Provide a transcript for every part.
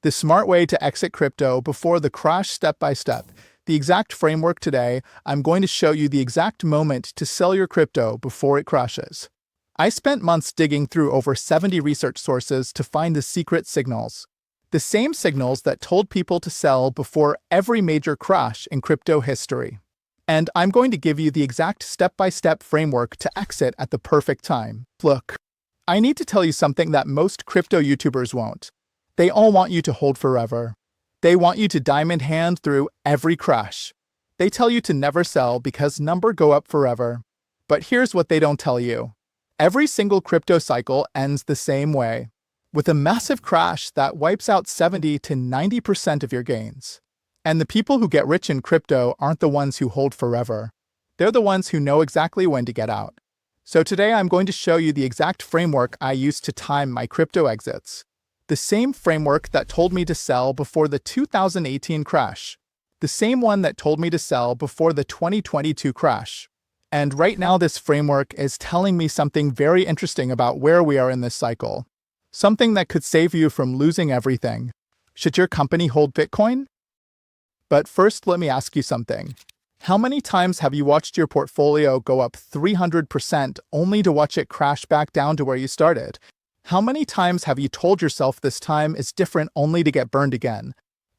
the smart way to exit crypto before the crash step by step. The exact framework today, I'm going to show you the exact moment to sell your crypto before it crashes. I spent months digging through over 70 research sources to find the secret signals. The same signals that told people to sell before every major crash in crypto history. And I'm going to give you the exact step-by-step framework to exit at the perfect time. Look, I need to tell you something that most crypto YouTubers won't. They all want you to hold forever. They want you to diamond hand through every crash. They tell you to never sell because numbers go up forever. But here's what they don't tell you. Every single crypto cycle ends the same way, with a massive crash that wipes out 70 to 90% of your gains. And the people who get rich in crypto aren't the ones who hold forever. They're the ones who know exactly when to get out. So today I'm going to show you the exact framework I use to time my crypto exits. The same framework that told me to sell before the 2018 crash. The same one that told me to sell before the 2022 crash. And right now this framework is telling me something very interesting about where we are in this cycle. Something that could save you from losing everything. Should your company hold Bitcoin? But first, let me ask you something. How many times have you watched your portfolio go up 300% only to watch it crash back down to where you started? How many times have you told yourself this time is different only to get burned again?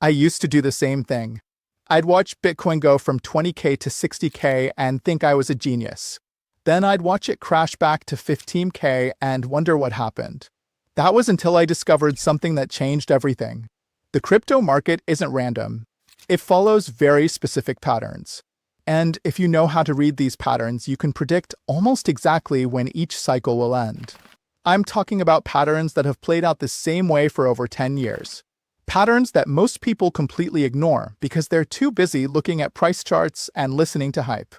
I used to do the same thing. I'd watch Bitcoin go from 20K to 60K and think I was a genius. Then I'd watch it crash back to 15K and wonder what happened. That was until I discovered something that changed everything. The crypto market isn't random. It follows very specific patterns. And if you know how to read these patterns, you can predict almost exactly when each cycle will end. I'm talking about patterns that have played out the same way for over 10 years. Patterns that most people completely ignore because they're too busy looking at price charts and listening to hype.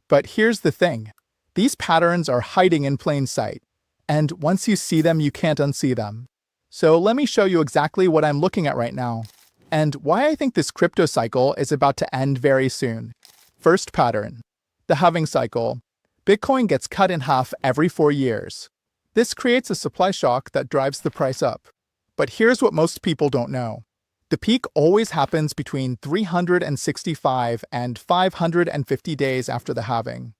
But here's the thing. These patterns are hiding in plain sight. And once you see them, you can't unsee them. So let me show you exactly what I'm looking at right now, and why I think this crypto cycle is about to end very soon. First pattern. The halving cycle. Bitcoin gets cut in half every 4 years. This creates a supply shock that drives the price up. But here's what most people don't know. The peak always happens between 365 and 550 days after the halving.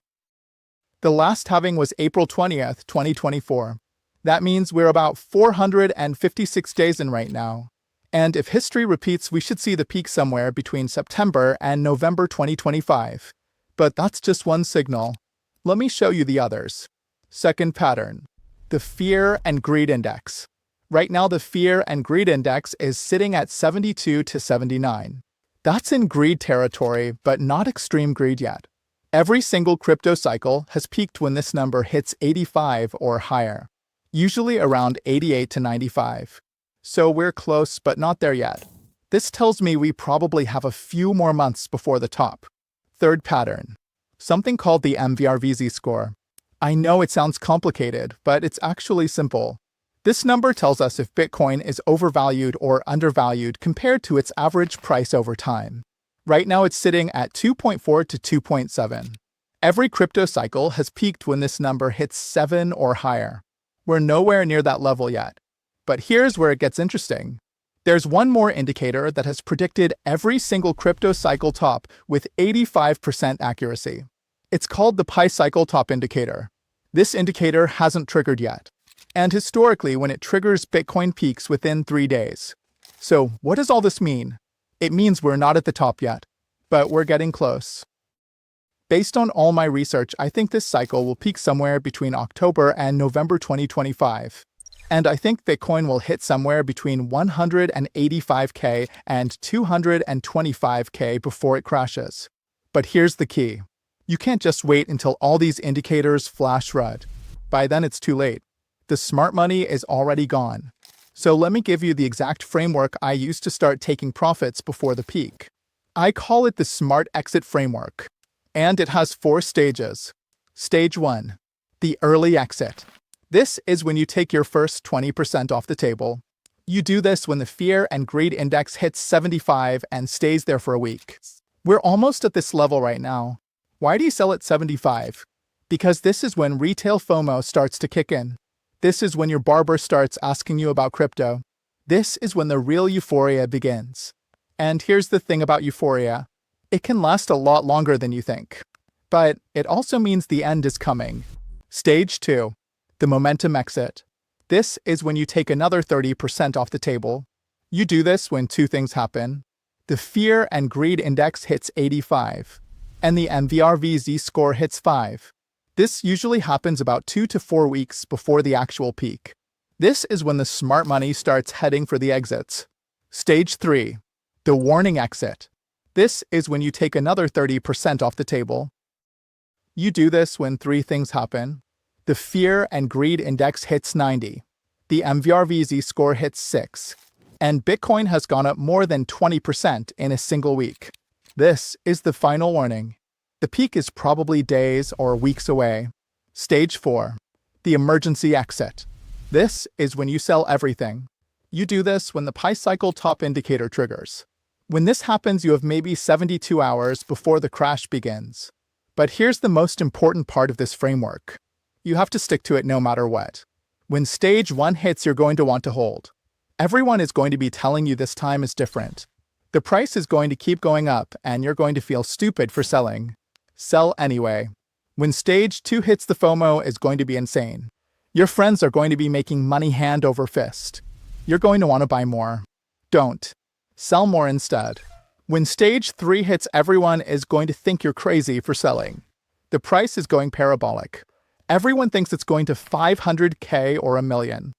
The last halving was April 20th, 2024. That means we're about 456 days in right now. And if history repeats, we should see the peak somewhere between September and November 2025. But that's just one signal. Let me show you the others. Second pattern. The Fear and Greed Index. Right now, the Fear and Greed Index is sitting at 72 to 79. That's in greed territory, but not extreme greed yet. Every single crypto cycle has peaked when this number hits 85 or higher, usually around 88 to 95. So we're close, but not there yet. This tells me we probably have a few more months before the top. Third pattern. Something called the MVRVZ score. I know it sounds complicated, but it's actually simple. This number tells us if Bitcoin is overvalued or undervalued compared to its average price over time. Right now it's sitting at 2.4 to 2.7. Every crypto cycle has peaked when this number hits 7 or higher. We're nowhere near that level yet. But here's where it gets interesting. There's one more indicator that has predicted every single crypto cycle top with 85% accuracy. It's called the Pi Cycle Top Indicator. This indicator hasn't triggered yet. And historically, when it triggers, Bitcoin peaks within 3 days. So what does all this mean? It means we're not at the top yet, but we're getting close. Based on all my research, I think this cycle will peak somewhere between October and November 2025. And I think Bitcoin will hit somewhere between 185K and 225K before it crashes. But here's the key. You can't just wait until all these indicators flash red. By then it's too late. The smart money is already gone. So let me give you the exact framework I use to start taking profits before the peak. I call it the Smart Exit Framework. And it has 4 stages. Stage 1. The early exit. This is when you take your first 20% off the table. You do this when the Fear and Greed Index hits 75 and stays there for a week. We're almost at this level right now. Why do you sell at 75? Because this is when retail FOMO starts to kick in. This is when your barber starts asking you about crypto. This is when the real euphoria begins. And here's the thing about euphoria. It can last a lot longer than you think. But it also means the end is coming. Stage 2. The momentum exit. This is when you take another 30% off the table. You do this when two things happen. The fear and greed index hits 85, and the MVRV score hits 5. This usually happens about 2 to 4 weeks before the actual peak. This is when the smart money starts heading for the exits. Stage 3. The warning exit. This is when you take another 30% off the table. You do this when three things happen. The fear and greed index hits 90, the MVRV score hits 6, and Bitcoin has gone up more than 20% in a single week. This is the final warning. The peak is probably days or weeks away. Stage 4. The emergency exit. This is when you sell everything. You do this when the price cycle top indicator triggers. When this happens, you have maybe 72 hours before the crash begins. But here's the most important part of this framework. You have to stick to it no matter what. When stage 1 hits, you're going to want to hold. Everyone is going to be telling you this time is different. The price is going to keep going up, and you're going to feel stupid for selling. Sell anyway. When stage 2 hits, the FOMO is going to be insane. Your friends are going to be making money hand over fist. You're going to want to buy more. Don't. Sell more instead. When stage 3 hits, everyone is going to think you're crazy for selling. The price is going parabolic. Everyone thinks it's going to 500K or $1 million.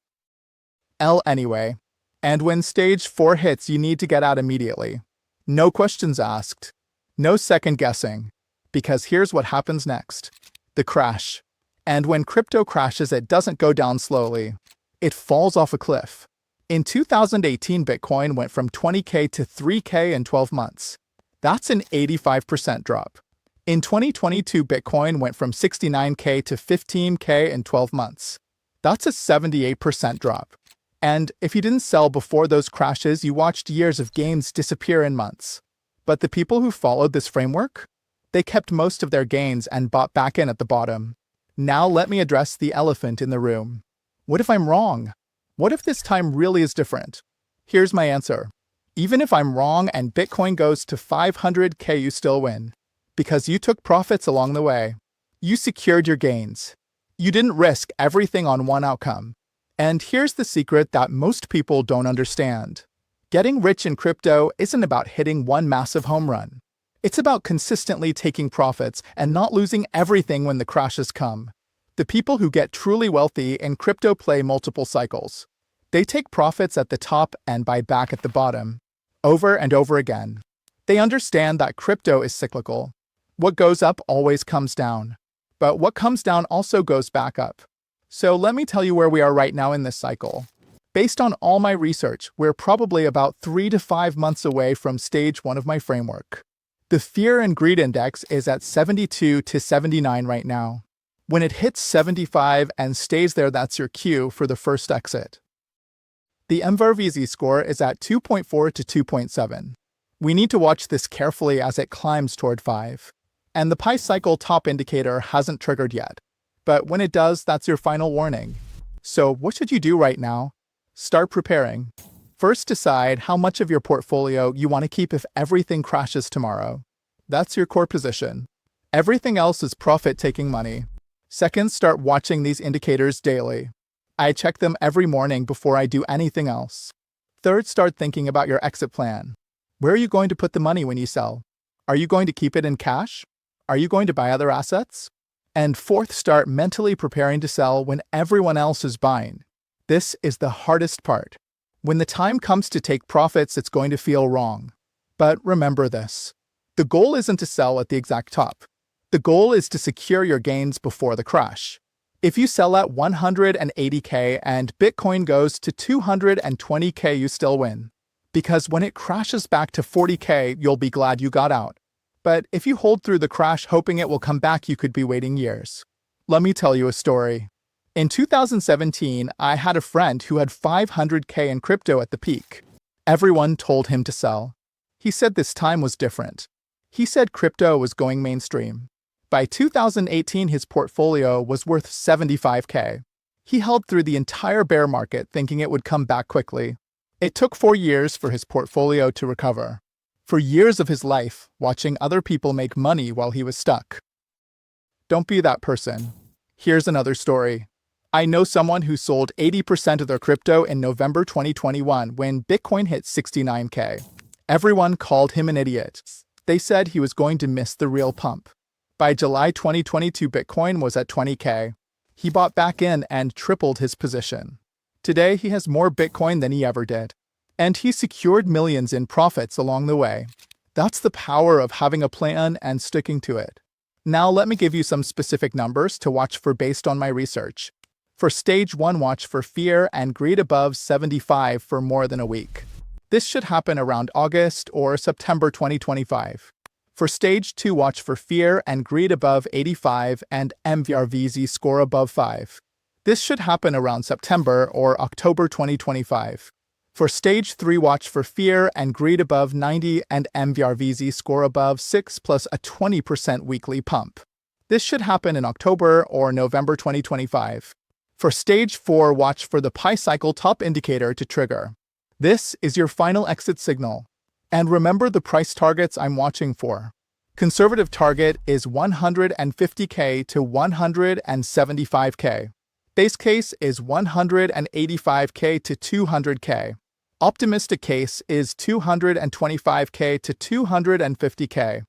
L anyway. And when stage 4 hits, you need to get out immediately. No questions asked. No second guessing. Because here's what happens next. The crash. And when crypto crashes, it doesn't go down slowly. It falls off a cliff. In 2018, Bitcoin went from 20K to 3K in 12 months. That's an 85% drop. In 2022, Bitcoin went from 69K to 15K in 12 months. That's a 78% drop. And if you didn't sell before those crashes, you watched years of gains disappear in months. But the people who followed this framework? They kept most of their gains and bought back in at the bottom. Now let me address the elephant in the room. What if I'm wrong? What if this time really is different? Here's my answer. Even if I'm wrong and Bitcoin goes to 500K, you still win. Because you took profits along the way. You secured your gains. You didn't risk everything on one outcome. And here's the secret that most people don't understand. Getting rich in crypto isn't about hitting one massive home run. It's about consistently taking profits and not losing everything when the crashes come. The people who get truly wealthy in crypto play multiple cycles. They take profits at the top and buy back at the bottom, over and over again. They understand that crypto is cyclical. What goes up always comes down, but what comes down also goes back up. So let me tell you where we are right now in this cycle. Based on all my research, we're probably about 3 to 5 months away from stage 1 of my framework. The fear and greed index is at 72 to 79 right now. When it hits 75 and stays there, that's your cue for the first exit. The MVRV score is at 2.4 to 2.7. We need to watch this carefully as it climbs toward 5. And the price cycle top indicator hasn't triggered yet. But when it does, that's your final warning. So what should you do right now? Start preparing. First, decide how much of your portfolio you want to keep if everything crashes tomorrow. That's your core position. Everything else is profit-taking money. Second, start watching these indicators daily. I check them every morning before I do anything else. Third, start thinking about your exit plan. Where are you going to put the money when you sell? Are you going to keep it in cash? Are you going to buy other assets? And fourth, start mentally preparing to sell when everyone else is buying. This is the hardest part. When the time comes to take profits, it's going to feel wrong. But remember this. The goal isn't to sell at the exact top. The goal is to secure your gains before the crash. If you sell at 180K and Bitcoin goes to 220K, you still win. Because when it crashes back to 40K, you'll be glad you got out. But if you hold through the crash hoping it will come back, you could be waiting years. Let me tell you a story. In 2017, I had a friend who had 500K in crypto at the peak. Everyone told him to sell. He said this time was different. He said crypto was going mainstream. By 2018, his portfolio was worth 75K. He held through the entire bear market thinking it would come back quickly. It took 4 years for his portfolio to recover. For years of his life, watching other people make money while he was stuck. Don't be that person. Here's another story. I know someone who sold 80% of their crypto in November 2021 when Bitcoin hit 69K. Everyone called him an idiot. They said he was going to miss the real pump. By July 2022, Bitcoin was at 20K. He bought back in and tripled his position. Today, he has more Bitcoin than he ever did. And he secured millions in profits along the way. That's the power of having a plan and sticking to it. Now let me give you some specific numbers to watch for based on my research. For stage 1, watch for fear and greed above 75 for more than a week. This should happen around August or September 2025. For stage 2, watch for fear and greed above 85 and MVRVZ score above 5. This should happen around September or October 2025. For stage 3, watch for fear and greed above 90 and MVRVZ score above 6 plus a 20% weekly pump. This should happen in October or November 2025. For stage 4, watch for the Pi cycle top indicator to trigger. This is your final exit signal. And remember the price targets I'm watching for. Conservative target is 150K to 175K. Base case is 185K to 200K. Optimistic case is 225K to 250K.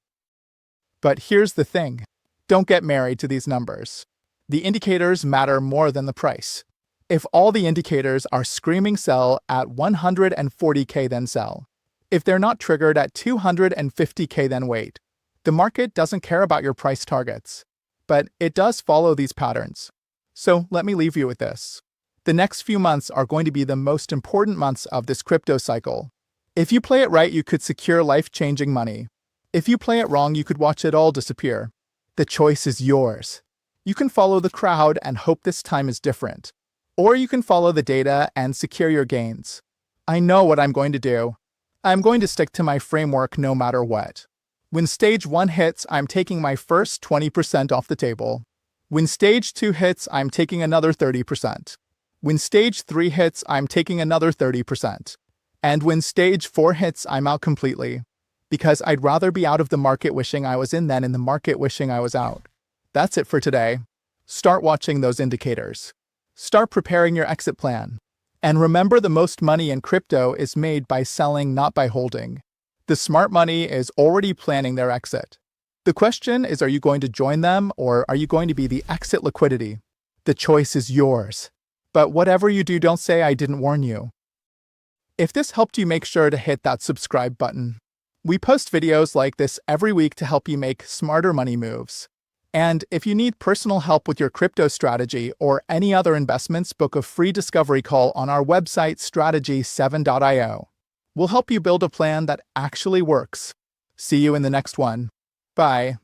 But here's the thing. Don't get married to these numbers. The indicators matter more than the price. If all the indicators are screaming sell at 140K, then sell. If they're not triggered at 250K, then wait. The market doesn't care about your price targets, but it does follow these patterns. So let me leave you with this. The next few months are going to be the most important months of this crypto cycle. If you play it right, you could secure life-changing money. If you play it wrong, you could watch it all disappear. The choice is yours. You can follow the crowd and hope this time is different. Or you can follow the data and secure your gains. I know what I'm going to do. I'm going to stick to my framework no matter what. When stage 1 hits, I'm taking my first 20% off the table. When stage 2 hits, I'm taking another 30%. When stage 3 hits, I'm taking another 30%. And when stage 4 hits, I'm out completely. Because I'd rather be out of the market wishing I was in than in the market wishing I was out. That's it for today. Start watching those indicators. Start preparing your exit plan. And remember, the most money in crypto is made by selling, not by holding. The smart money is already planning their exit. The question is, are you going to join them or are you going to be the exit liquidity? The choice is yours. But whatever you do, don't say I didn't warn you. If this helped you, make sure to hit that subscribe button. We post videos like this every week to help you make smarter money moves. And if you need personal help with your crypto strategy or any other investments, book a free discovery call on our website strategy7.io. We'll help you build a plan that actually works. See you in the next one. Bye.